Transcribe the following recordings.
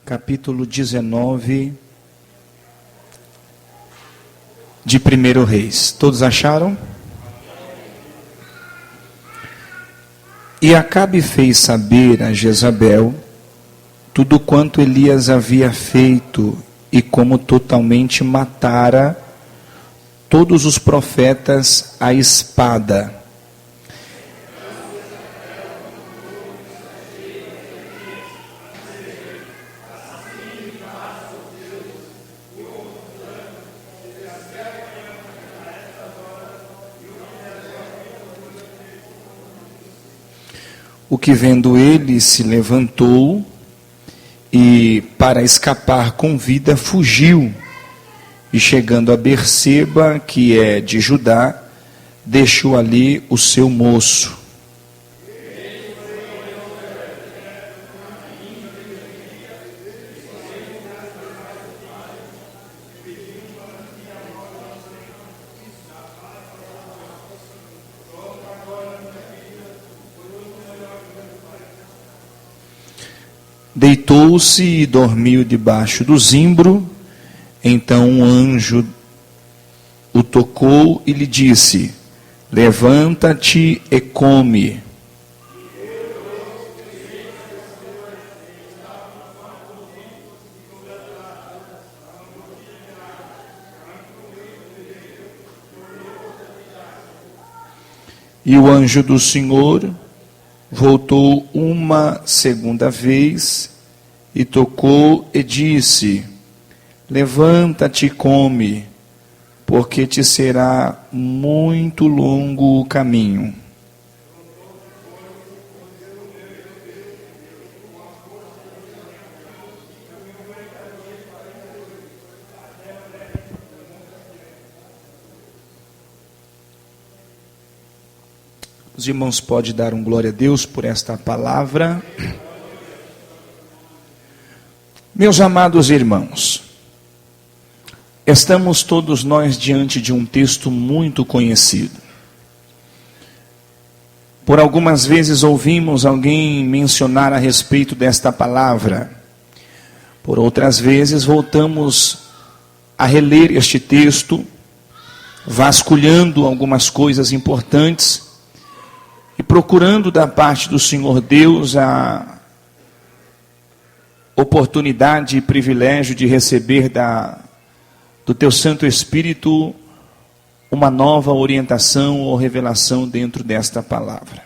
capítulo 19 de 1 Reis. Todos acharam? E Acabe fez saber a Jezabel tudo quanto Elias havia feito e como totalmente matara todos os profetas à espada. O que vendo ele se levantou e, para escapar com vida, fugiu. E chegando a Berseba, que é de Judá, deixou ali o seu moço. Deitou-se e dormiu debaixo do zimbro. Então um anjo o tocou e lhe disse: levanta-te e come. E o anjo do Senhor voltou uma segunda vez e tocou e disse: levanta-te e come, porque te será muito longo o caminho. Os irmãos podem dar um glória a Deus por esta palavra. Meus amados irmãos, estamos todos nós diante de um texto muito conhecido. Por algumas vezes ouvimos alguém mencionar a respeito desta palavra. Por outras vezes voltamos a reler este texto, vasculhando algumas coisas importantes e procurando da parte do Senhor Deus a oportunidade e privilégio de receber do Teu Santo Espírito uma nova orientação ou revelação dentro desta palavra.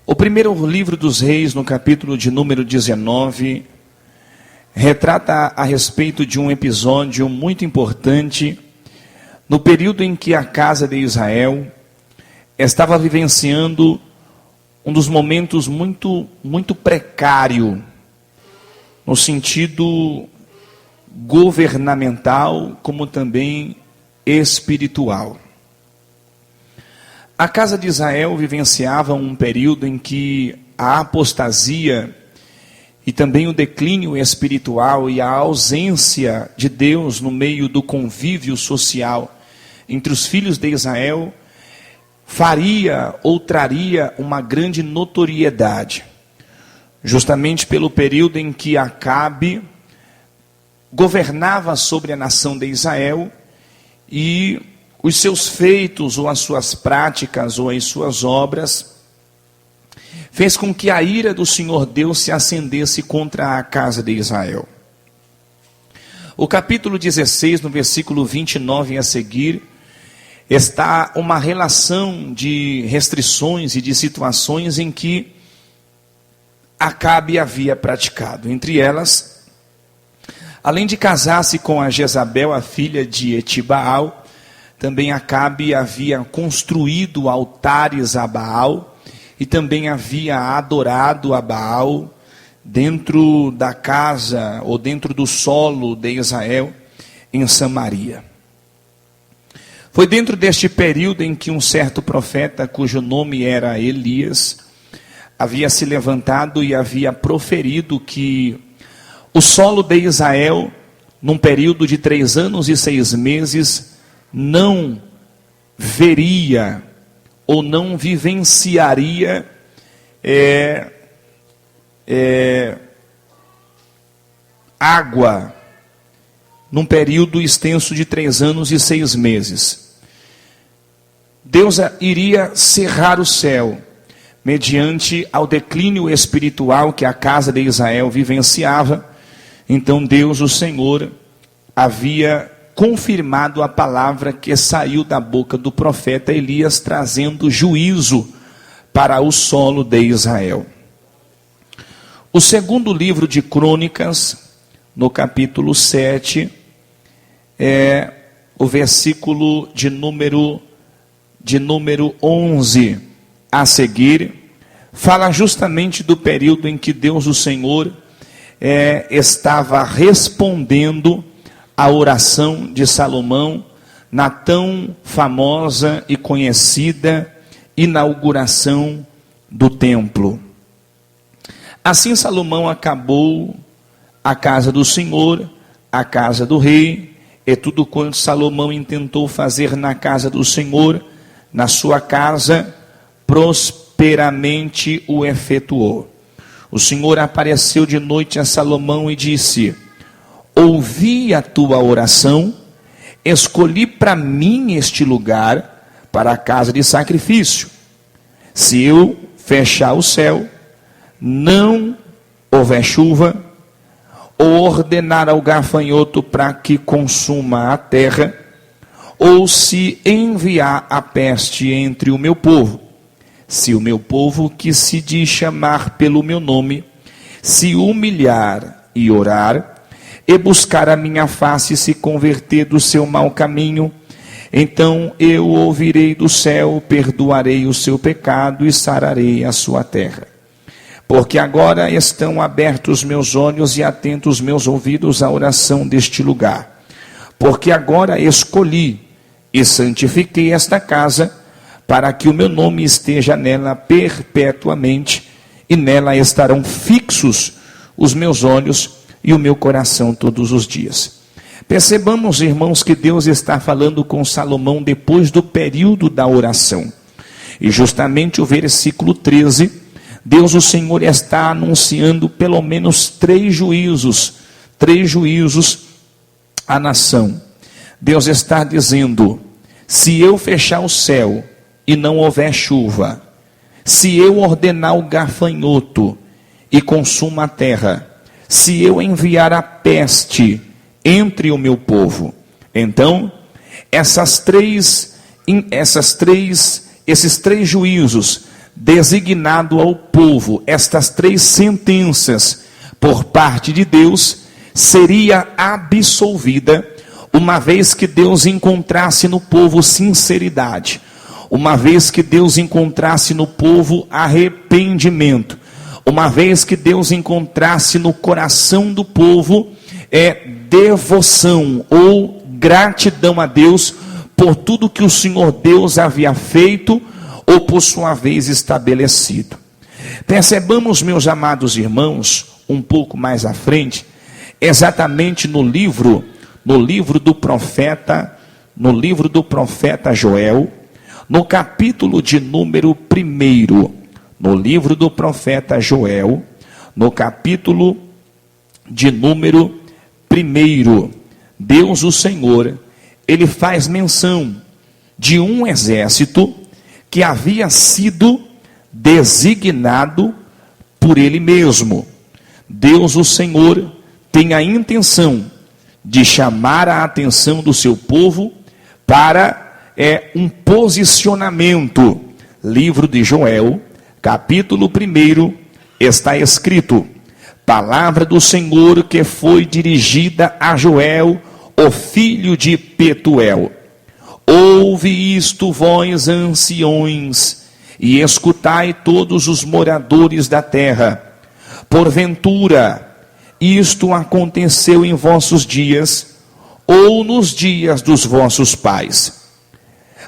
O primeiro livro dos Reis, no capítulo de número 19, retrata a respeito de um episódio muito importante no período em que a casa de Israel estava vivenciando um dos momentos muito precário, no sentido governamental, como também espiritual. A casa de Israel vivenciava um período em que a apostasia e também o declínio espiritual e a ausência de Deus no meio do convívio social entre os filhos de Israel faria ou traria uma grande notoriedade, justamente pelo período em que Acabe governava sobre a nação de Israel e os seus feitos ou as suas práticas ou as suas obras fez com que a ira do Senhor Deus se acendesse contra a casa de Israel. O capítulo 16, no versículo 29 a seguir, está uma relação de restrições e de situações em que Acabe havia praticado. Entre elas, além de casar-se com a Jezabel, a filha de Etibaal, também Acabe havia construído altares a Baal e também havia adorado a Baal dentro da casa ou dentro do solo de Israel em Samaria. Foi dentro deste período em que um certo profeta, cujo nome era Elias, havia se levantado e havia proferido que o solo de Israel, num período de 3 anos e 6 meses, não veria ou não vivenciaria água num período extenso de 3 anos e 6 meses. Deus iria cerrar o céu, mediante ao declínio espiritual que a casa de Israel vivenciava. Então Deus, o Senhor, havia confirmado a palavra que saiu da boca do profeta Elias, trazendo juízo para o solo de Israel. O segundo livro de Crônicas, no capítulo 7, o versículo de número 11 a seguir, fala justamente do período em que Deus, o Senhor, estava respondendo a oração de Salomão na tão famosa e conhecida inauguração do templo. Assim Salomão acabou a casa do Senhor, a casa do rei, e tudo quanto Salomão intentou fazer na casa do Senhor, na sua casa, prosperamente o efetuou. O Senhor apareceu de noite a Salomão e disse: ouvi a tua oração, escolhi para mim este lugar para a casa de sacrifício. Se eu fechar o céu, não houver chuva, ou ordenar ao gafanhoto para que consuma a terra, ou se enviar a peste entre o meu povo, se o meu povo, que se diz chamar pelo meu nome, se humilhar e orar, e buscar a minha face e se converter do seu mau caminho, então eu ouvirei do céu, perdoarei o seu pecado e sararei a sua terra. Porque agora estão abertos meus olhos e atentos meus ouvidos à oração deste lugar. Porque agora escolhi e santifiquei esta casa, para que o meu nome esteja nela perpetuamente, e nela estarão fixos os meus olhos e o meu coração todos os dias. Percebamos, irmãos, que Deus está falando com Salomão depois do período da oração. E justamente o versículo 13, Deus, o Senhor, está anunciando pelo menos 3 juízos à nação. Deus está dizendo: se eu fechar o céu e não houver chuva, se eu ordenar o gafanhoto e consuma a terra, se eu enviar a peste entre o meu povo, então esses três juízos designado ao povo, estas 3 sentenças por parte de Deus, seria absolvida, uma vez que Deus encontrasse no povo sinceridade, uma vez que Deus encontrasse no povo arrependimento, uma vez que Deus encontrasse no coração do povo devoção ou gratidão a Deus por tudo que o Senhor Deus havia feito ou por sua vez estabelecido. Percebamos, meus amados irmãos, um pouco mais à frente, exatamente no livro do profeta Joel, no capítulo de número 1, no livro do profeta Joel, no capítulo de número 1, Deus, o Senhor, ele faz menção de um exército que havia sido designado por ele mesmo. Deus, o Senhor, tem a intenção de chamar a atenção do seu povo para um posicionamento. Livro de Joel, capítulo 1, está escrito: palavra do Senhor que foi dirigida a Joel, o filho de Petuel. Ouve isto, vós anciões, e escutai todos os moradores da terra. Porventura, isto aconteceu em vossos dias, ou nos dias dos vossos pais?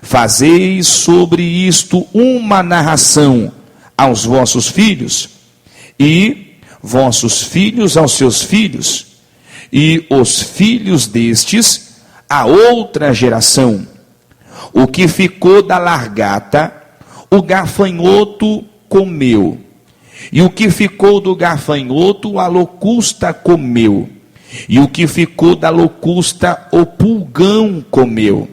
Fazeis sobre isto uma narração aos vossos filhos, e vossos filhos aos seus filhos, e os filhos destes a outra geração. O que ficou da largata, o gafanhoto comeu, e o que ficou do gafanhoto, a locusta comeu, e o que ficou da locusta o pulgão comeu.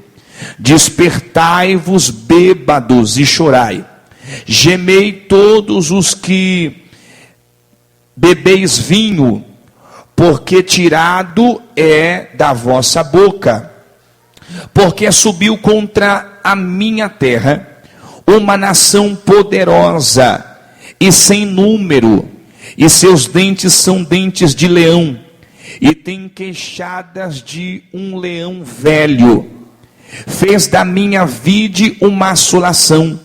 Despertai-vos, bêbados, e chorai. Gemei todos os que bebeis vinho, porque tirado é da vossa boca. Porque subiu contra a minha terra uma nação poderosa e sem número, e seus dentes são dentes de leão, e tem queixadas de um leão velho. Fez da minha vide uma assolação,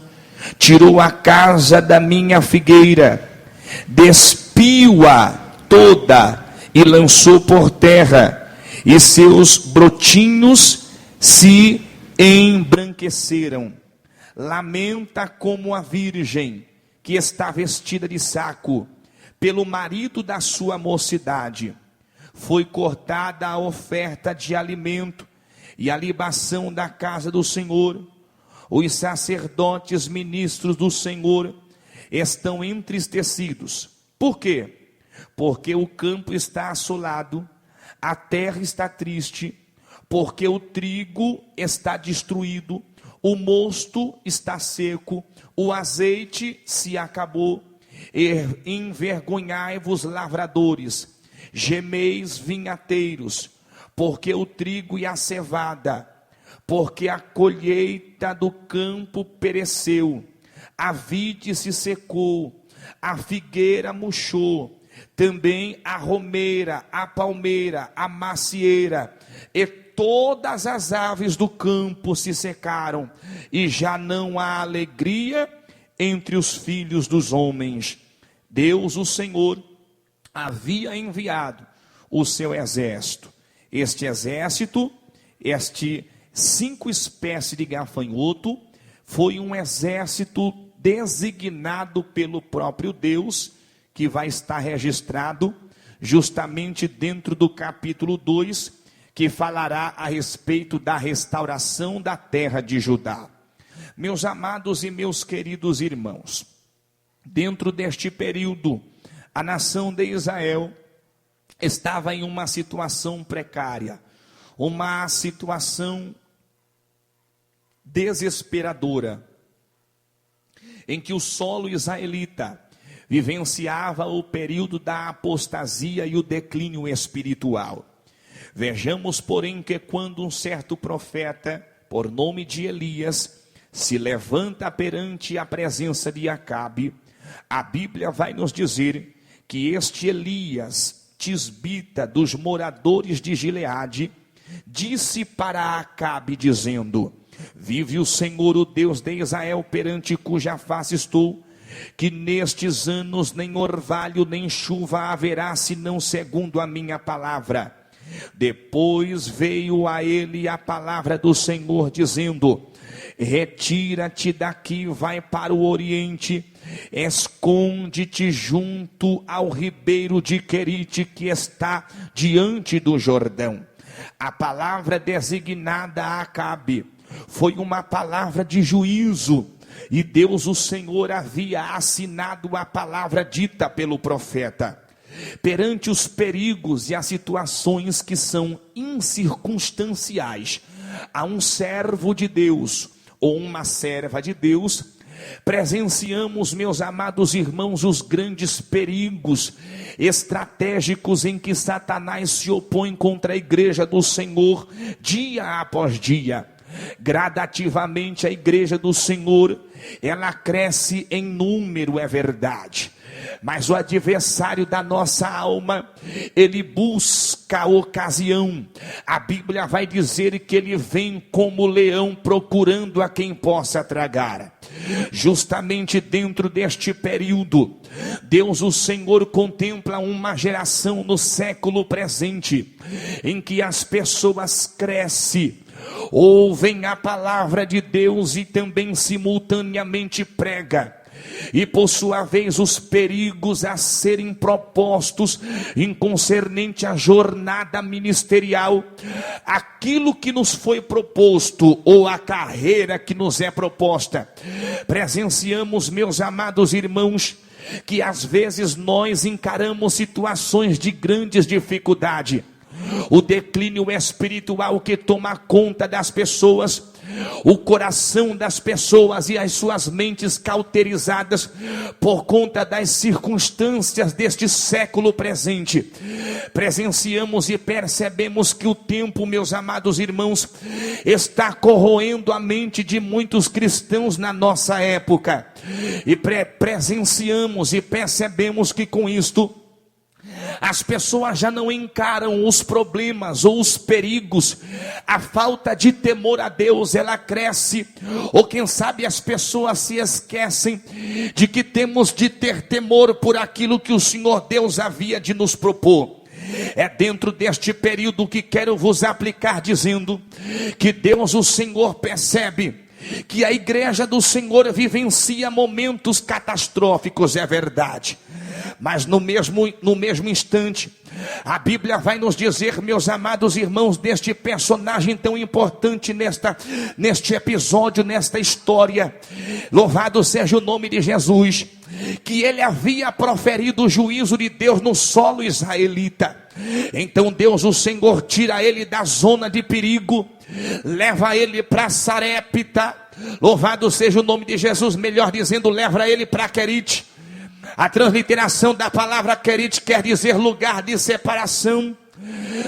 tirou a casa da minha figueira, despiu-a toda e lançou por terra, e seus brotinhos se embranqueceram. Lamenta como a virgem que está vestida de saco, pelo marido da sua mocidade. Foi cortada a oferta de alimento e a libação da casa do Senhor. Os sacerdotes ministros do Senhor estão entristecidos. Por quê? Porque o campo está assolado, a terra está triste, porque o trigo está destruído, o mosto está seco, o azeite se acabou. Envergonhai-vos, lavradores, gemeis, vinhateiros, porque o trigo e a cevada, porque a colheita do campo pereceu, a vide se secou, a figueira murchou, também a romeira, a palmeira, a macieira, e todas as aves do campo se secaram, e já não há alegria entre os filhos dos homens. Deus, o Senhor, havia enviado o seu exército. Este exército, 5 espécies de gafanhoto, foi um exército designado pelo próprio Deus, que vai estar registrado justamente dentro do capítulo 2, que falará a respeito da restauração da terra de Judá. Meus amados e meus queridos irmãos, dentro deste período, a nação de Israel estava em uma situação precária, uma situação desesperadora, em que o solo israelita vivenciava o período da apostasia e o declínio espiritual. Vejamos, porém, que quando um certo profeta, por nome de Elias, se levanta perante a presença de Acabe, a Bíblia vai nos dizer que este Elias, tisbita dos moradores de Gileade, disse para Acabe, dizendo: vive o Senhor, o Deus de Israel, perante cuja face estou, que nestes anos nem orvalho nem chuva haverá, senão segundo a minha palavra. Depois veio a ele a palavra do Senhor, dizendo: retira-te daqui, vai para o oriente, esconde-te junto ao ribeiro de Querite, que está diante do Jordão. A palavra designada a Acabe foi uma palavra de juízo, e Deus, o Senhor, havia assinado a palavra dita pelo profeta. Perante os perigos e as situações que são incircunstanciais, a um servo de Deus ou uma serva de Deus, presenciamos, meus amados irmãos, os grandes perigos estratégicos em que Satanás se opõe contra a igreja do Senhor, dia após dia. Gradativamente a igreja do Senhor, ela cresce em número, é verdade, mas o adversário da nossa alma, ele busca ocasião. A Bíblia vai dizer que ele vem como leão procurando a quem possa tragar. Justamente dentro deste período, Deus, o Senhor, contempla uma geração no século presente, em que as pessoas crescem, ouvem a palavra de Deus e também simultaneamente prega, e por sua vez os perigos a serem propostos em concernente à jornada ministerial, aquilo que nos foi proposto ou a carreira que nos é proposta. Presenciamos, meus amados irmãos, que às vezes nós encaramos situações de grandes dificuldade. o declínio espiritual que toma conta das pessoas, o coração das pessoas e as suas mentes cauterizadas por conta das circunstâncias deste século presente. Presenciamos e percebemos que o tempo, meus amados irmãos, está corroendo a mente de muitos cristãos na nossa época, e presenciamos e percebemos que com isto as pessoas já não encaram os problemas ou os perigos. A falta de temor a Deus, ela cresce, ou quem sabe as pessoas se esquecem de que temos de ter temor por aquilo que o Senhor Deus havia de nos propor. É dentro deste período que quero vos aplicar, dizendo que Deus, o Senhor, percebe que a igreja do Senhor vivencia momentos catastróficos, é verdade. Mas no mesmo instante, a Bíblia vai nos dizer, meus amados irmãos, deste personagem tão importante neste episódio, nesta história, louvado seja o nome de Jesus, que ele havia proferido o juízo de Deus no solo israelita. Então Deus, o Senhor, tira ele da zona de perigo, leva ele para Sarepta, louvado seja o nome de Jesus, melhor dizendo, leva ele para Querite. A transliteração da palavra Querite quer dizer lugar de separação.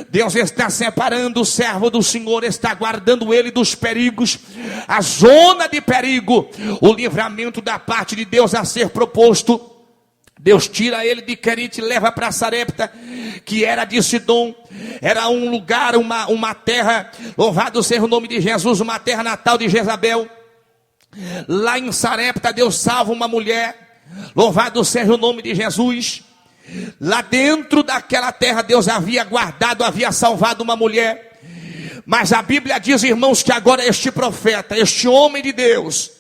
Deus está separando o servo do Senhor, está guardando ele dos perigos, a zona de perigo, o livramento da parte de Deus a ser proposto. Deus tira ele de Querite e leva para Sarepta, que era de Sidom. Era um lugar, uma terra, louvado seja o nome de Jesus, uma terra natal de Jezabel. Lá em Sarepta Deus salva uma mulher, louvado seja o nome de Jesus. Lá dentro daquela terra Deus havia guardado, havia salvado uma mulher. Mas a Bíblia diz, irmãos, que agora este profeta, este homem de Deus,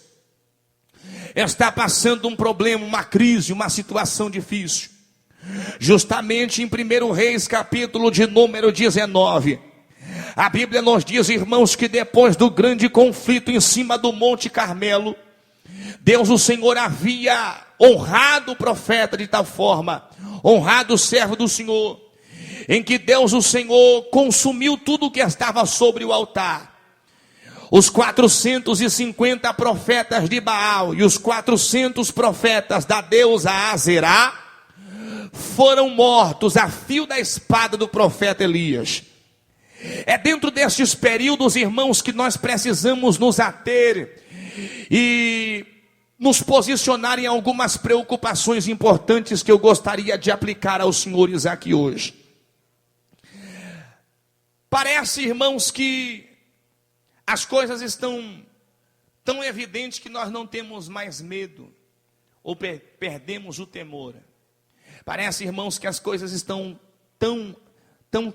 está passando um problema, uma crise, uma situação difícil. Justamente em 1 Reis, capítulo de número 19, a Bíblia nos diz, irmãos, que depois do grande conflito em cima do Monte Carmelo, Deus, o Senhor, havia honrado o profeta de tal forma, honrado o servo do Senhor, em que Deus, o Senhor, consumiu tudo que estava sobre o altar. Os 450 profetas de Baal e os 400 profetas da deusa Azerá foram mortos a fio da espada do profeta Elias. É dentro destes períodos, irmãos, que nós precisamos nos ater e nos posicionar em algumas preocupações importantes que eu gostaria de aplicar aos senhores aqui hoje. Parece, irmãos, que as coisas estão tão evidentes que nós não temos mais medo, ou perdemos o temor. Parece, irmãos, que as coisas estão tão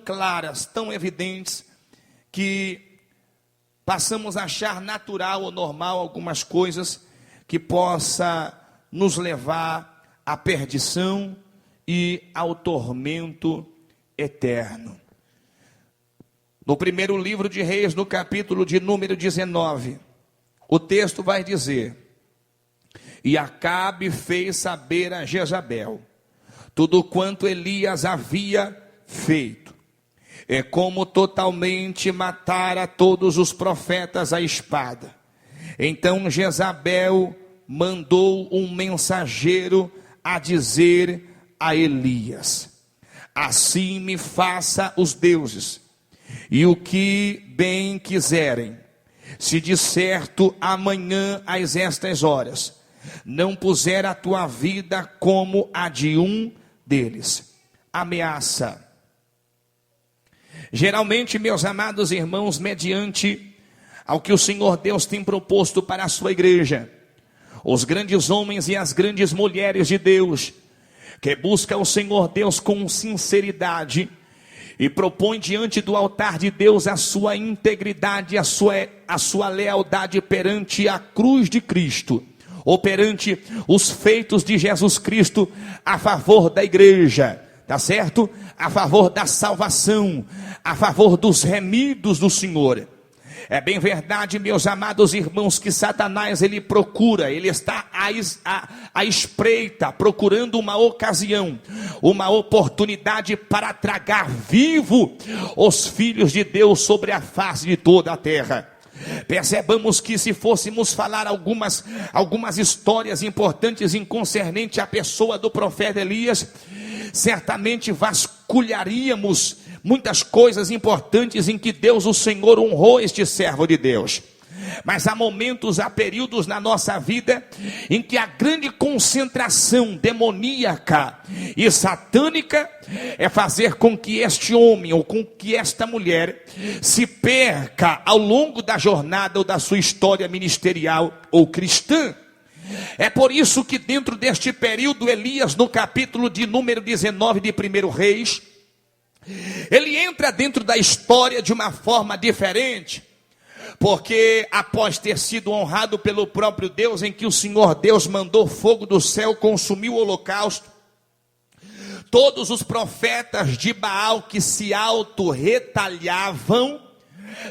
claras, tão evidentes, que passamos a achar natural ou normal algumas coisas que possa nos levar à perdição e ao tormento eterno. No primeiro livro de Reis, no capítulo de número 19, o texto vai dizer: e Acabe fez saber a Jezabel tudo quanto Elias havia feito, é como totalmente matara todos os profetas à espada. Então Jezabel mandou um mensageiro a dizer a Elias: assim me faça os deuses e o que bem quiserem, se de certo amanhã às estas horas não puser a tua vida como a de um deles. Ameaça. Geralmente, meus amados irmãos, mediante ao que o Senhor Deus tem proposto para a sua igreja, os grandes homens e as grandes mulheres de Deus, que buscam o Senhor Deus com sinceridade, e propõe diante do altar de Deus a sua integridade, a sua lealdade perante a cruz de Cristo, ou perante os feitos de Jesus Cristo a favor da igreja, tá certo? A favor da salvação, a favor dos remidos do Senhor. É bem verdade, meus amados irmãos, que Satanás ele procura, ele está à espreita, procurando uma ocasião, uma oportunidade para tragar vivo os filhos de Deus sobre a face de toda a terra. Percebamos que se fôssemos falar algumas histórias importantes em concernente à pessoa do profeta Elias, certamente vasculharíamos muitas coisas importantes em que Deus, o Senhor, honrou este servo de Deus. Mas há momentos, há períodos na nossa vida em que a grande concentração demoníaca e satânica é fazer com que este homem ou com que esta mulher se perca ao longo da jornada ou da sua história ministerial ou cristã. É por isso que dentro deste período, Elias, no capítulo de número 19 de 1 Reis, ele entra dentro da história de uma forma diferente, porque após ter sido honrado pelo próprio Deus, em que o Senhor Deus mandou fogo do céu, consumiu o holocausto, todos os profetas de Baal que se auto-retalhavam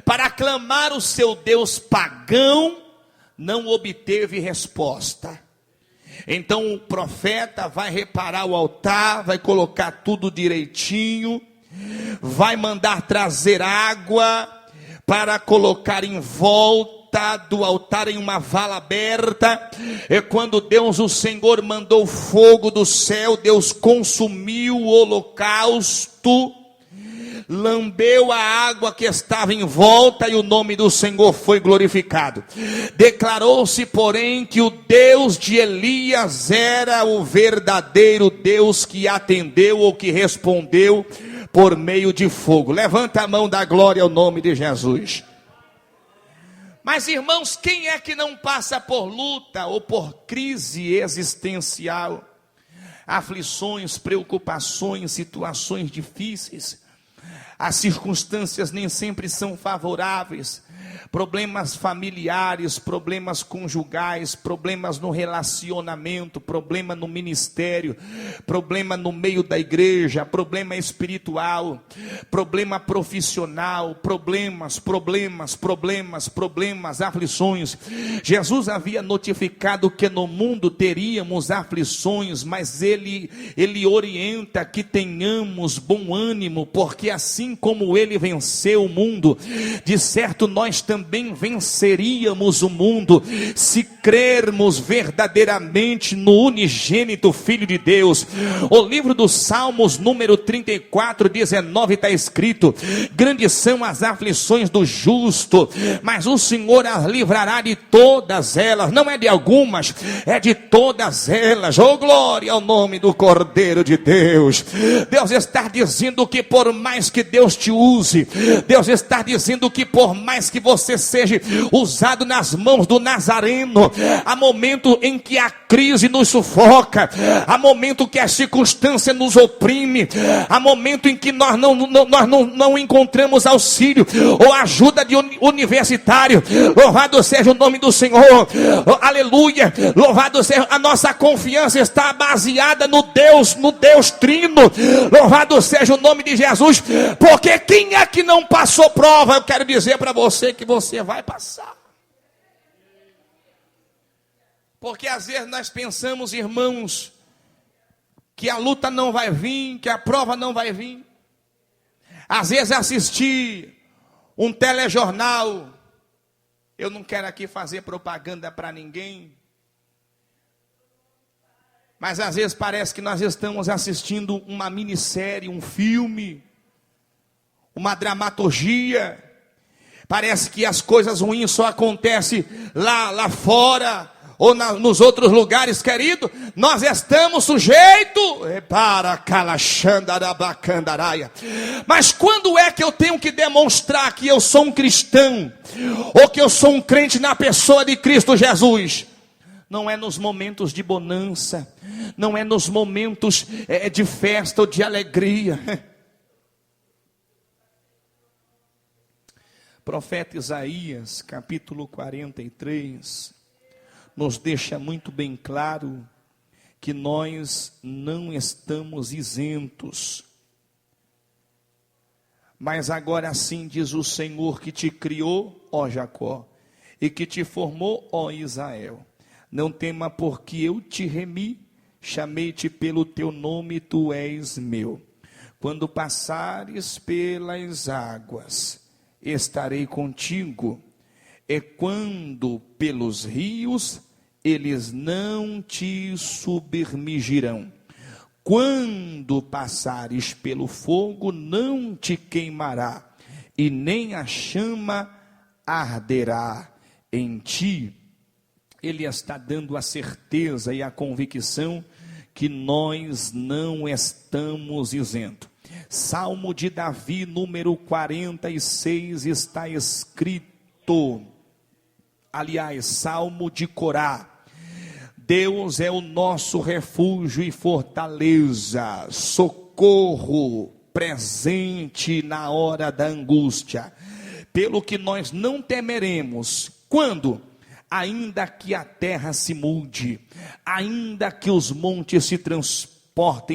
para clamar o seu Deus pagão, não obteve resposta. Então o profeta vai reparar o altar, vai colocar tudo direitinho, vai mandar trazer água para colocar em volta do altar em uma vala aberta. E quando Deus, o Senhor, mandou fogo do céu, Deus consumiu o holocausto, lambeu a água que estava em volta e o nome do Senhor foi glorificado. Declarou-se, porém, que o Deus de Elias era o verdadeiro Deus que atendeu ou que respondeu por meio de fogo. Levanta a mão da glória ao nome de Jesus. Mas, irmãos, quem é que não passa por luta ou por crise existencial? Aflições, preocupações, situações difíceis. As circunstâncias nem sempre são favoráveis. Problemas familiares, problemas conjugais, problemas no relacionamento, problema no ministério, problema no meio da igreja, problema espiritual, problema profissional, problemas, aflições. Jesus havia notificado que no mundo teríamos aflições, mas ele orienta que tenhamos bom ânimo, porque assim como ele venceu o mundo, de certo nós também venceríamos o mundo, se crermos verdadeiramente no unigênito Filho de Deus. O livro dos Salmos, número 34, 19, está escrito: grandes são as aflições do justo, mas o Senhor as livrará de todas elas. Não é de algumas, é de todas elas. Oh, glória ao nome do Cordeiro de Deus. Deus está dizendo que por mais que Deus te use, Deus está dizendo que por mais que você seja usado nas mãos do Nazareno, há momento em que a crise nos sufoca, há momento que a circunstância nos oprime, há momento em que nós não encontramos auxílio ou ajuda de universitário. Louvado seja o nome do Senhor, aleluia, louvado seja, a nossa confiança está baseada no Deus Trino, louvado seja o nome de Jesus, porque quem é que não passou prova? Eu quero dizer para você que você vai passar. Porque às vezes nós pensamos, irmãos, que a luta não vai vir, que a prova não vai vir. Às vezes assistir um telejornal, eu não quero aqui fazer propaganda para ninguém, mas às vezes parece que nós estamos assistindo uma minissérie, um filme, uma dramaturgia. Parece que as coisas ruins só acontecem lá fora ou nos outros lugares, querido. Nós estamos sujeitos para calaxandarabacandaраia. Mas quando é que eu tenho que demonstrar que eu sou um cristão ou que eu sou um crente na pessoa de Cristo Jesus? Não é nos momentos de bonança, não é nos momentos de festa ou de alegria. Profeta Isaías, capítulo 43, nos deixa muito bem claro que nós não estamos isentos. Mas agora sim diz o Senhor que te criou, ó Jacó, e que te formou, ó Israel. Não tema, porque eu te remi, chamei-te pelo teu nome, tu és meu. Quando passares pelas águas, estarei contigo. E quando pelos rios, eles não te submergirão. Quando passares pelo fogo, não te queimará, e nem a chama arderá em ti. Ele está dando a certeza e a convicção que nós não estamos isentos. Salmo de Davi, número 46, está escrito, aliás, Salmo de Corá: Deus é o nosso refúgio e fortaleza, socorro presente na hora da angústia. Pelo que nós não temeremos, quando? Ainda que a terra se mude, ainda que os montes se transportem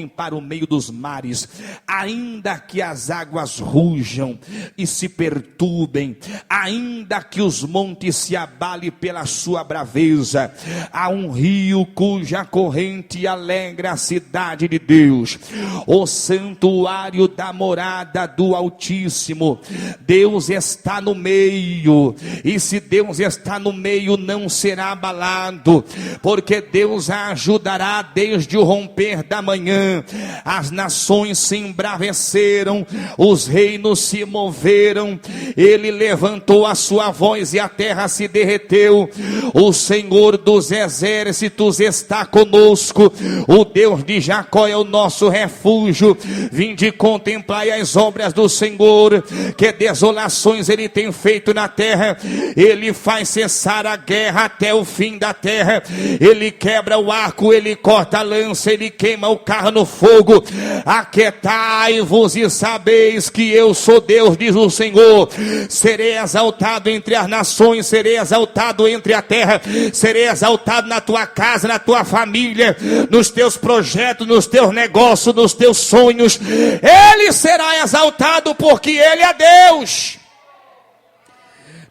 para o meio dos mares, ainda que as águas rujam e se perturbem, ainda que os montes se abalem pela sua braveza, há um rio cuja corrente alegra a cidade de Deus, o santuário da morada do Altíssimo. Deus está no meio, e se Deus está no meio, não será abalado, porque Deus a ajudará desde o romper da manhã. As nações se embraveceram, os reinos se moveram, ele levantou a sua voz e a terra se derreteu. O Senhor dos exércitos está conosco, o Deus de Jacó é o nosso refúgio. Vinde e contemplai as obras do Senhor, que desolações ele tem feito na terra. Ele faz cessar a guerra até o fim da terra, ele quebra o arco, ele corta a lança, ele queima o carro no fogo. Aquietai-vos e sabeis que eu sou Deus, diz o Senhor. Serei exaltado entre as nações, serei exaltado entre a terra, serei exaltado na tua casa, na tua família, nos teus projetos, nos teus negócios, nos teus sonhos. Ele será exaltado porque ele é Deus.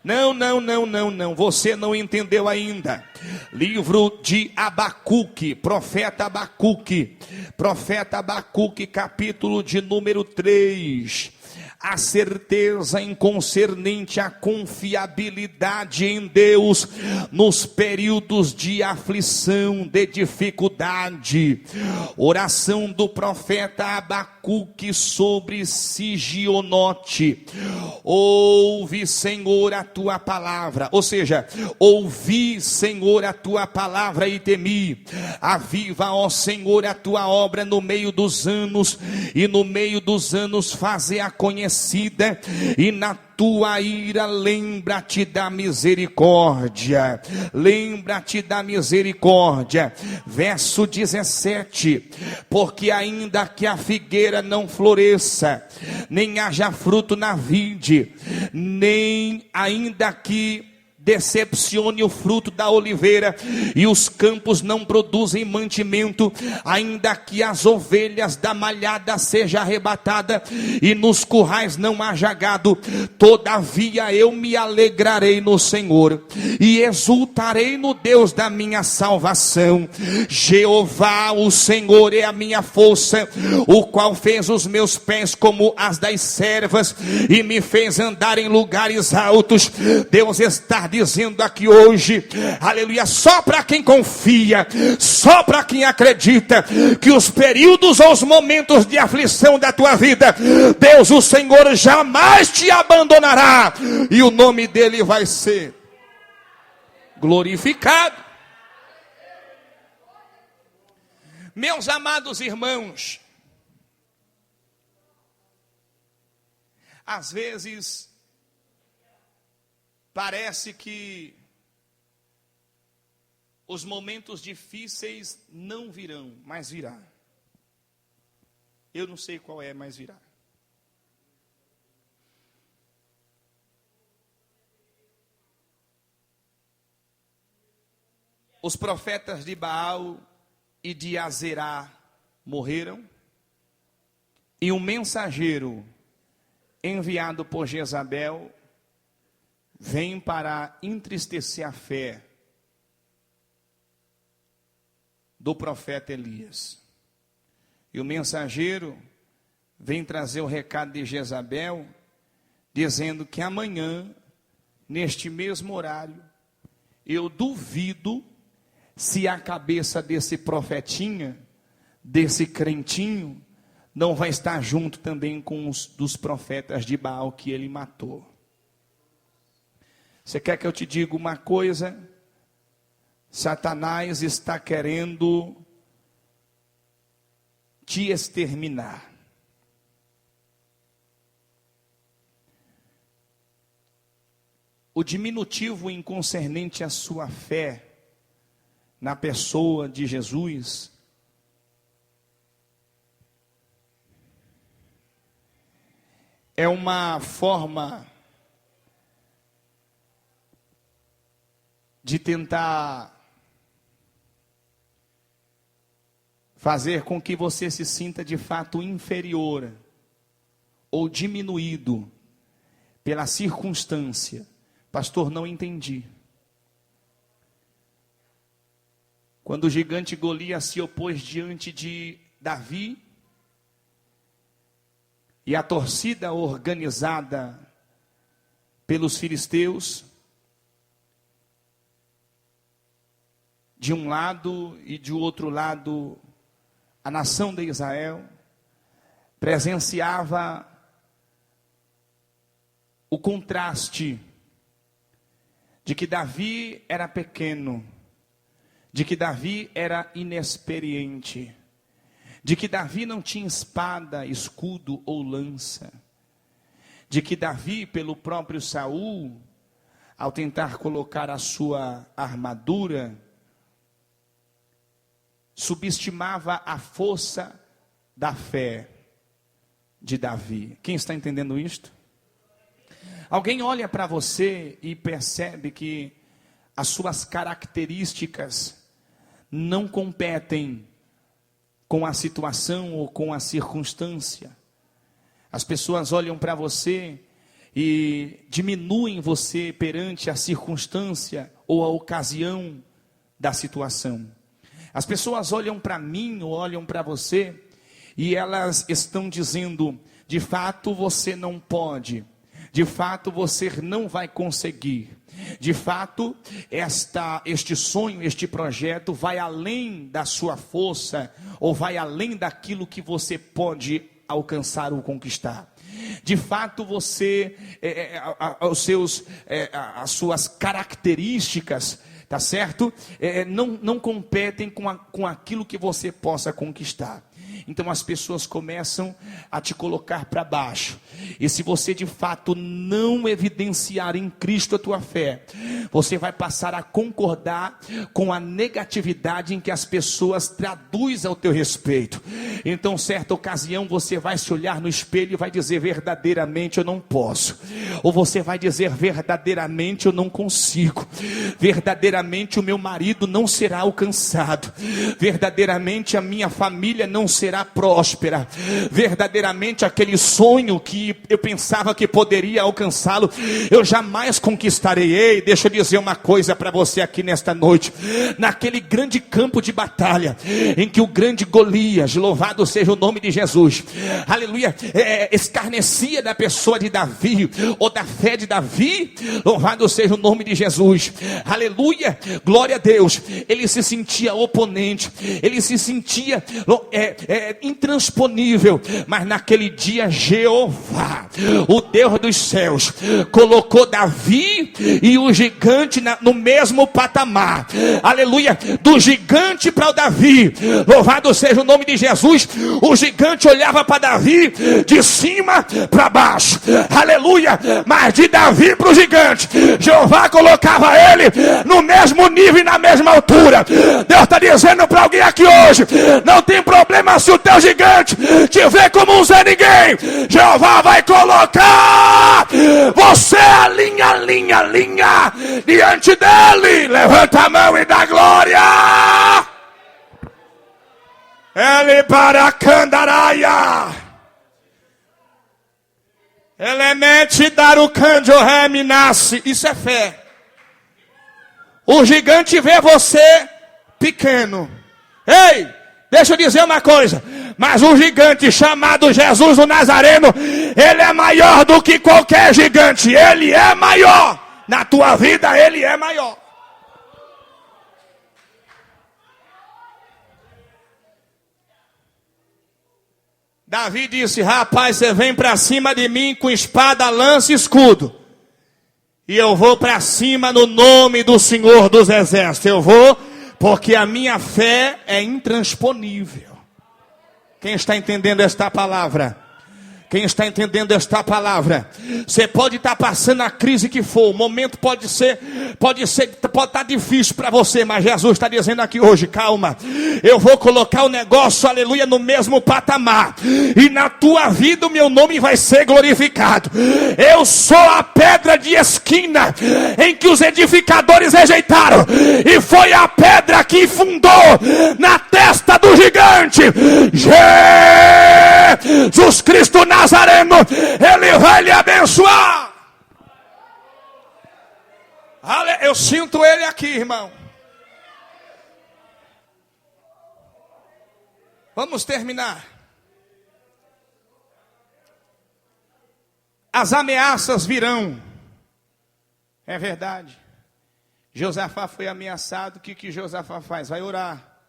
Não, você não entendeu ainda. Livro de Abacuque, profeta Abacuque, capítulo de número 3. A certeza em concernente à confiabilidade em Deus nos períodos de aflição, de dificuldade. Oração do profeta Abacuque sobre Sigionote. Ouve, Senhor, a tua palavra, ou seja, ouvi, Senhor, a tua palavra e temi. Aviva, ó Senhor, a tua obra no meio dos anos, e no meio dos anos faze-a conhecida, e na tua ira lembra-te da misericórdia. Lembra-te da misericórdia. Verso 17: porque ainda que a figueira não floresça, nem haja fruto na vide, nem ainda que decepcione o fruto da oliveira, e os campos não produzem mantimento, ainda que as ovelhas da malhada sejam arrebatadas, e nos currais não haja gado, todavia eu me alegrarei no Senhor, e exultarei no Deus da minha salvação. Jeová, o Senhor, é a minha força, o qual fez os meus pés como as das servas, e me fez andar em lugares altos. Deus está dizendo aqui hoje, aleluia, só para quem confia, só para quem acredita, que os períodos ou os momentos de aflição da tua vida, Deus, o Senhor, jamais te abandonará, e o nome dele vai ser glorificado. Meus amados irmãos, às vezes parece que os momentos difíceis não virão, mas virá. Eu não sei qual é, mas virá. Os profetas de Baal e de Azerá morreram, e um mensageiro enviado por Jezabel, vem para entristecer a fé do profeta Elias. E o mensageiro vem trazer o recado de Jezabel, dizendo que amanhã, neste mesmo horário, eu duvido se a cabeça desse profetinha, desse crentinho, não vai estar junto também com os dos profetas de Baal que ele matou. Você quer que eu te diga uma coisa? Satanás está querendo te exterminar. O diminutivo inconcernente à sua fé na pessoa de Jesus é uma forma de tentar fazer com que você se sinta de fato inferior ou diminuído pela circunstância. Pastor, não entendi. Quando o gigante Golias se opôs diante de Davi, e a torcida organizada pelos filisteus, de um lado e de outro lado, a nação de Israel, presenciava o contraste de que Davi era pequeno, de que Davi era inexperiente, de que Davi não tinha espada, escudo ou lança, de que Davi, pelo próprio Saul, ao tentar colocar a sua armadura, subestimava a força da fé de Davi. Quem está entendendo isto? Alguém olha para você e percebe que as suas características não competem com a situação ou com a circunstância. As pessoas olham para você e diminuem você perante a circunstância ou a ocasião da situação. As pessoas olham para mim ou olham para você e elas estão dizendo: de fato você não pode, de fato você não vai conseguir, de fato este sonho, este projeto vai além da sua força ou vai além daquilo que você pode alcançar ou conquistar. De fato você, as suas características, tá certo? Não competem com aquilo que você possa conquistar. Então as pessoas começam a te colocar para baixo. E se você de fato não evidenciar em Cristo a tua fé, você vai passar a concordar com a negatividade em que as pessoas traduzem ao teu respeito. Então certa ocasião você vai se olhar no espelho e vai dizer: verdadeiramente eu não posso. Ou você vai dizer: verdadeiramente eu não consigo. Verdadeiramente o meu marido não será alcançado. Verdadeiramente a minha família não será próspera. Verdadeiramente aquele sonho que eu pensava que poderia alcançá-lo, eu jamais conquistarei. Ei, deixa eu dizer uma coisa para você aqui nesta noite. Naquele grande campo de batalha, em que o grande Golias, louvado seja o nome de Jesus, aleluia, escarnecia da pessoa de Davi, ou da fé de Davi, louvado seja o nome de Jesus, aleluia, glória a Deus. Ele se sentia oponente, ele se sentia intransponível, mas naquele dia Jeová, o Deus dos céus, colocou Davi e o gigante no mesmo patamar, aleluia, do gigante para o Davi, louvado seja o nome de Jesus. O gigante olhava para Davi de cima para baixo, aleluia, mas de Davi para o gigante, Jeová colocava ele no mesmo nível e na mesma altura. Deus está dizendo para alguém aqui hoje: não tem problema se o teu gigante te vê como um Zé Ninguém, Jeová vai colocar você alinha diante dele. Levanta a mão e dá glória. Ele para Candaraia. Elemente dar o candio remi nasce. Isso é fé. O gigante vê você pequeno. Ei, deixa eu dizer uma coisa. Mas o gigante chamado Jesus o Nazareno, ele é maior do que qualquer gigante. Ele é maior. Na tua vida, ele é maior. Davi disse, rapaz, você vem para cima de mim com espada, lança e escudo. E eu vou para cima no nome do Senhor dos Exércitos. Eu vou porque a minha fé é intransponível. Quem está entendendo esta palavra? Quem está entendendo esta palavra? Você pode estar passando a crise que for, o momento pode estar difícil para você, mas Jesus está dizendo aqui hoje, calma, eu vou colocar o negócio, aleluia, no mesmo patamar, e na tua vida o meu nome vai ser glorificado. Eu sou a pedra de esquina, em que os edificadores rejeitaram, e foi a pedra que fundou na testa do gigante, Jesus Cristo Nazareno, ele vai lhe abençoar. Eu sinto ele aqui, irmão. Vamos terminar. As ameaças virão. É verdade. Josafá foi ameaçado. O que Josafá faz? Vai orar.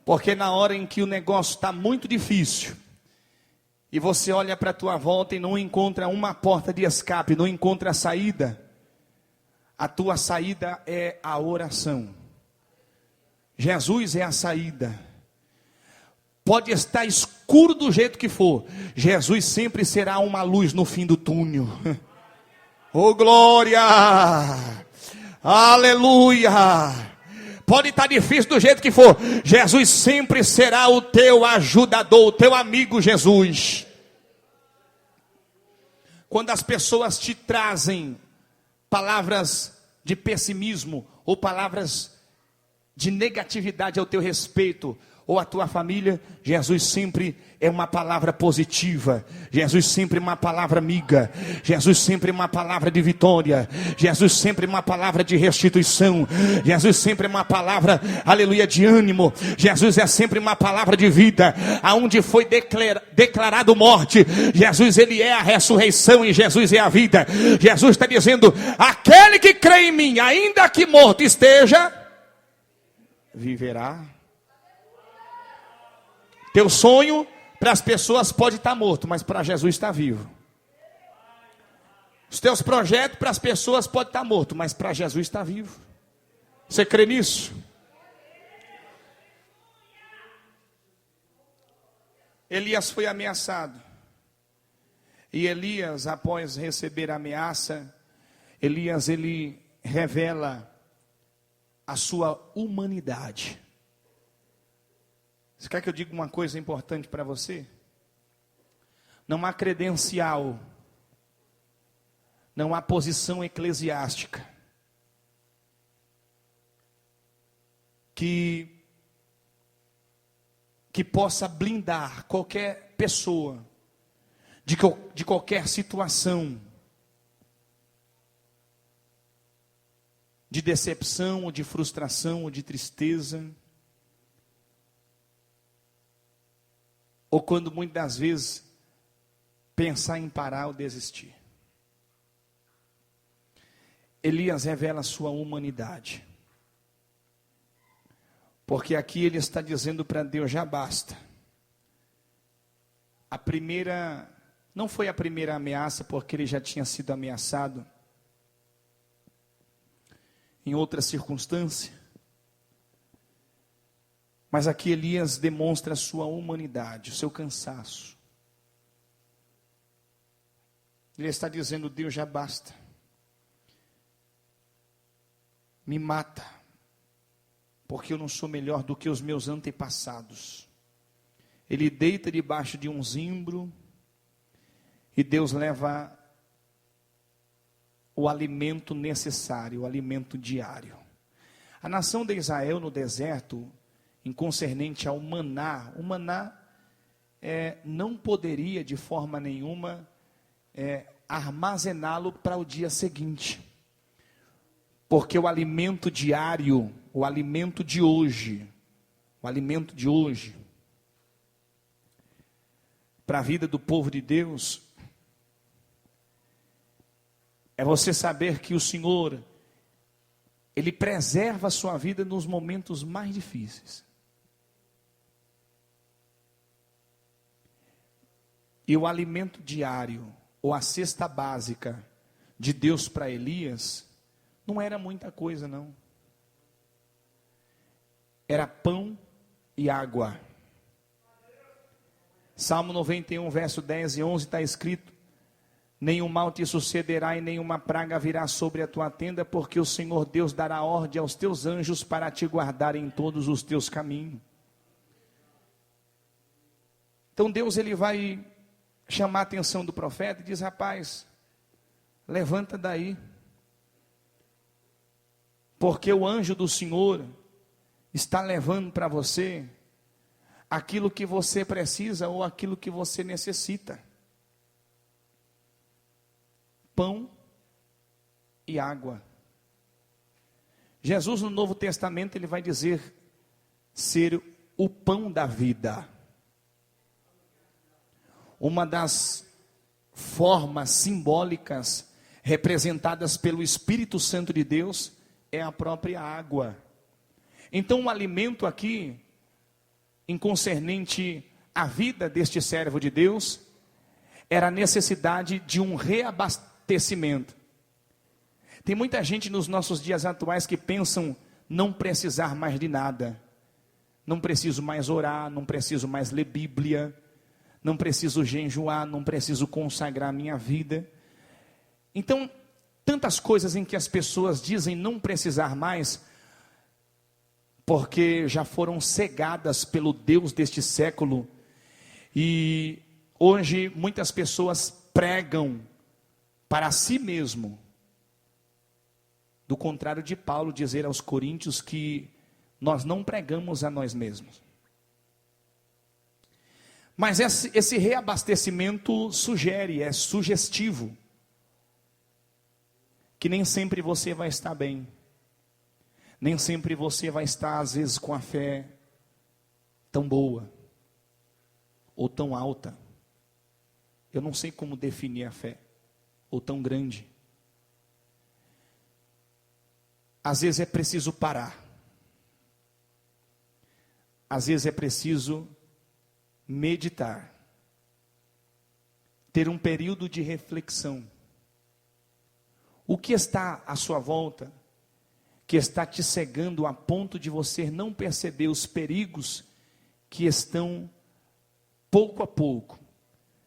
Porque na hora em que o negócio está muito difícil, e você olha para a tua volta e não encontra uma porta de escape, não encontra a saída, a tua saída é a oração. Jesus é a saída. Pode estar escuro do jeito que for, Jesus sempre será uma luz no fim do túnel. Oh glória! Aleluia! Pode estar difícil do jeito que for, Jesus sempre será o teu ajudador, o teu amigo Jesus. Quando as pessoas te trazem palavras de pessimismo, ou palavras de negatividade ao teu respeito, ou a tua família, Jesus sempre é uma palavra positiva, Jesus sempre é uma palavra amiga, Jesus sempre é uma palavra de vitória, Jesus sempre é uma palavra de restituição, Jesus sempre é uma palavra, aleluia, de ânimo, Jesus é sempre uma palavra de vida, aonde foi declarado morte, Jesus ele é a ressurreição e Jesus é a vida. Jesus está dizendo, aquele que crê em mim, ainda que morto esteja, viverá. Teu sonho para as pessoas pode estar morto, mas para Jesus está vivo. Os teus projetos para as pessoas podem estar mortos, mas para Jesus está vivo. Você crê nisso? Elias foi ameaçado. E Elias, após receber a ameaça, Elias ele revela a sua humanidade. Você quer que eu diga uma coisa importante para você? Não há credencial, não há posição eclesiástica que possa blindar qualquer pessoa de qualquer situação de decepção, ou de frustração, ou de tristeza. Ou quando muitas das vezes pensar em parar ou desistir. Elias revela a sua humanidade. Porque aqui ele está dizendo para Deus, já basta. A primeira, não foi a primeira ameaça, porque ele já tinha sido ameaçado em outra circunstância. Mas aqui Elias demonstra a sua humanidade, o seu cansaço. Ele está dizendo, Deus, já basta. Me mata, porque eu não sou melhor do que os meus antepassados. Ele deita debaixo de um zimbro, e Deus leva o alimento necessário, o alimento diário. A nação de Israel no deserto, em concernente ao maná, o maná não poderia de forma nenhuma armazená-lo para o dia seguinte. Porque o alimento diário, o alimento de hoje, para a vida do povo de Deus, é você saber que o Senhor, Ele preserva a sua vida nos momentos mais difíceis. E o alimento diário, ou a cesta básica de Deus para Elias, não era muita coisa não. Era pão e água. Salmo 91, verso 10 e 11 está escrito: nenhum mal te sucederá e nenhuma praga virá sobre a tua tenda, porque o Senhor Deus dará ordem aos teus anjos para te guardar em todos os teus caminhos. Então Deus, Ele vai chamar a atenção do profeta e diz: rapaz, levanta daí, porque o anjo do Senhor está levando para você aquilo que você precisa ou aquilo que você necessita. Pão e água. Jesus no Novo Testamento ele vai dizer ser o pão da vida. Uma das formas simbólicas representadas pelo Espírito Santo de Deus é a própria água. Então o alimento aqui, em concernente à vida deste servo de Deus, era a necessidade de um reabastecimento. Tem muita gente nos nossos dias atuais que pensam não precisar mais de nada. Não preciso mais orar, não preciso mais ler Bíblia, não preciso jejuar, não preciso consagrar minha vida. Então, tantas coisas em que as pessoas dizem não precisar mais, porque já foram cegadas pelo Deus deste século. E hoje muitas pessoas pregam para si mesmo, do contrário de Paulo dizer aos coríntios que nós não pregamos a nós mesmos. Mas esse reabastecimento sugere, é sugestivo, que nem sempre você vai estar bem, nem sempre você vai estar às vezes com a fé tão boa, ou tão alta, eu não sei como definir a fé, ou tão grande. Às vezes é preciso parar, às vezes é preciso meditar, ter um período de reflexão. O que está à sua volta, que está te cegando a ponto de você não perceber os perigos que estão, pouco a pouco,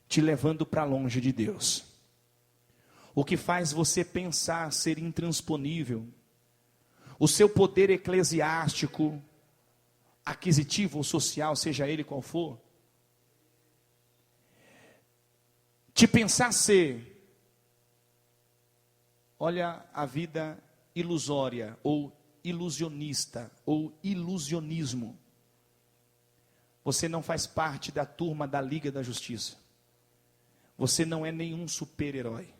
te levando para longe de Deus? O que faz você pensar ser intransponível? O seu poder eclesiástico, aquisitivo ou social, seja ele qual for, te pensar ser, olha a vida ilusória, ou ilusionista, ou ilusionismo. Você não faz parte da turma da Liga da Justiça. Você não é nenhum super-herói.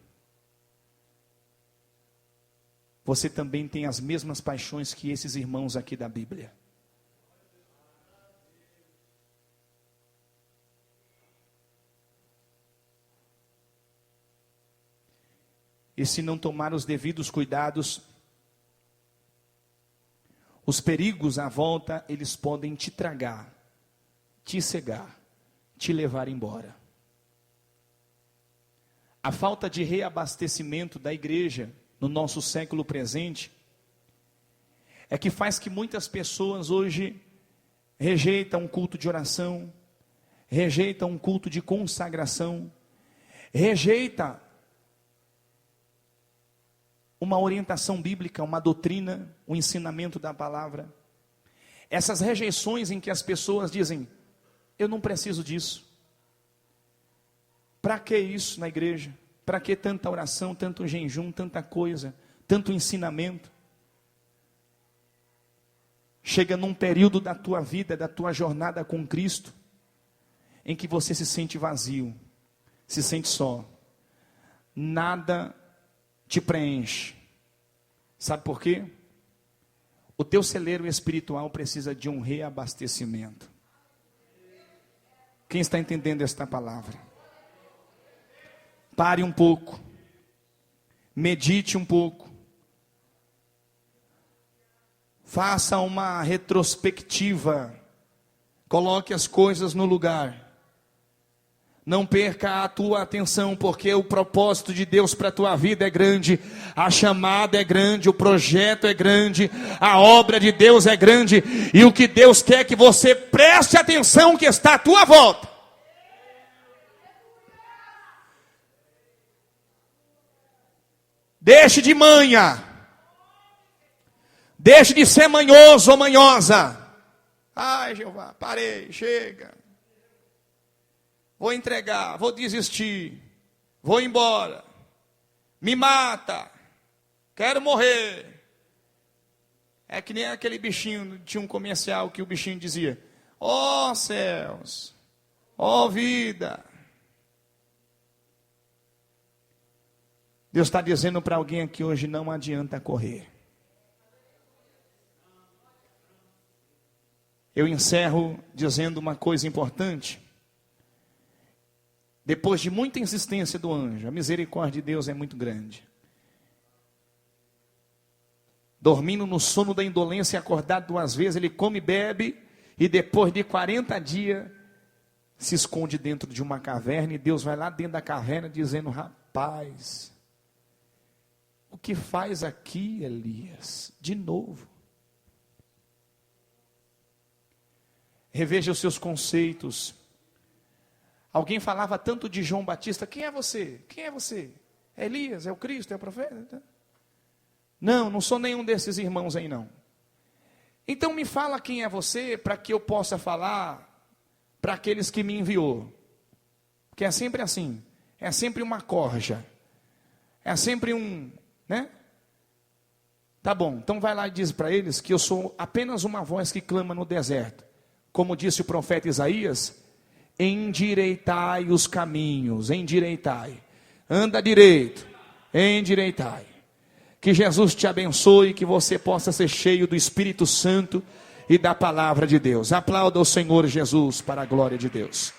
Você também tem as mesmas paixões que esses irmãos aqui da Bíblia. E se não tomar os devidos cuidados, os perigos à volta, eles podem te tragar, te cegar, te levar embora. A falta de reabastecimento da igreja no nosso século presente é que faz que muitas pessoas hoje rejeitam um culto de oração, rejeitam um culto de consagração, rejeitam uma orientação bíblica, uma doutrina, um ensinamento da palavra. Essas rejeições em que as pessoas dizem: eu não preciso disso. Para que isso na igreja? Para que tanta oração, tanto jejum, tanta coisa, tanto ensinamento? Chega num período da tua vida, da tua jornada com Cristo, em que você se sente vazio, se sente só, nada te preenche. Sabe por quê? O teu celeiro espiritual precisa de um reabastecimento. Quem está entendendo esta palavra? Pare um pouco, medite um pouco, faça uma retrospectiva, coloque as coisas no lugar. Não perca a tua atenção, porque o propósito de Deus para a tua vida é grande, a chamada é grande, o projeto é grande, a obra de Deus é grande, e o que Deus quer é que você preste atenção que está à tua volta. Deixe de manha, deixe de ser manhoso ou manhosa. Ai, Jeová, parei, chega. Vou entregar, vou desistir, vou embora, me mata, quero morrer. É que nem aquele bichinho, tinha um comercial que o bichinho dizia: ó céus, ó vida. Deus está dizendo para alguém aqui hoje: não adianta correr. Eu encerro dizendo uma coisa importante. Depois de muita insistência do anjo, a misericórdia de Deus é muito grande. Dormindo no sono da indolência, acordado 2 vezes, ele come e bebe, e depois de 40 dias, se esconde dentro de uma caverna, e Deus vai lá dentro da caverna dizendo: rapaz, o que faz aqui, Elias? De novo. Reveja os seus conceitos. Alguém falava tanto de João Batista: quem é você? Quem é você? É Elias? É o Cristo? É o profeta? Não, não sou nenhum desses irmãos aí não. Então me fala quem é você, para que eu possa falar para aqueles que me enviou. Porque é sempre assim, é sempre uma corja, é sempre né? Tá bom, então vai lá e diz para eles que eu sou apenas uma voz que clama no deserto. Como disse o profeta Isaías: endireitai os caminhos, endireitai, anda direito, endireitai. Que Jesus te abençoe, que você possa ser cheio do Espírito Santo e da palavra de Deus. Aplauda o Senhor Jesus para a glória de Deus.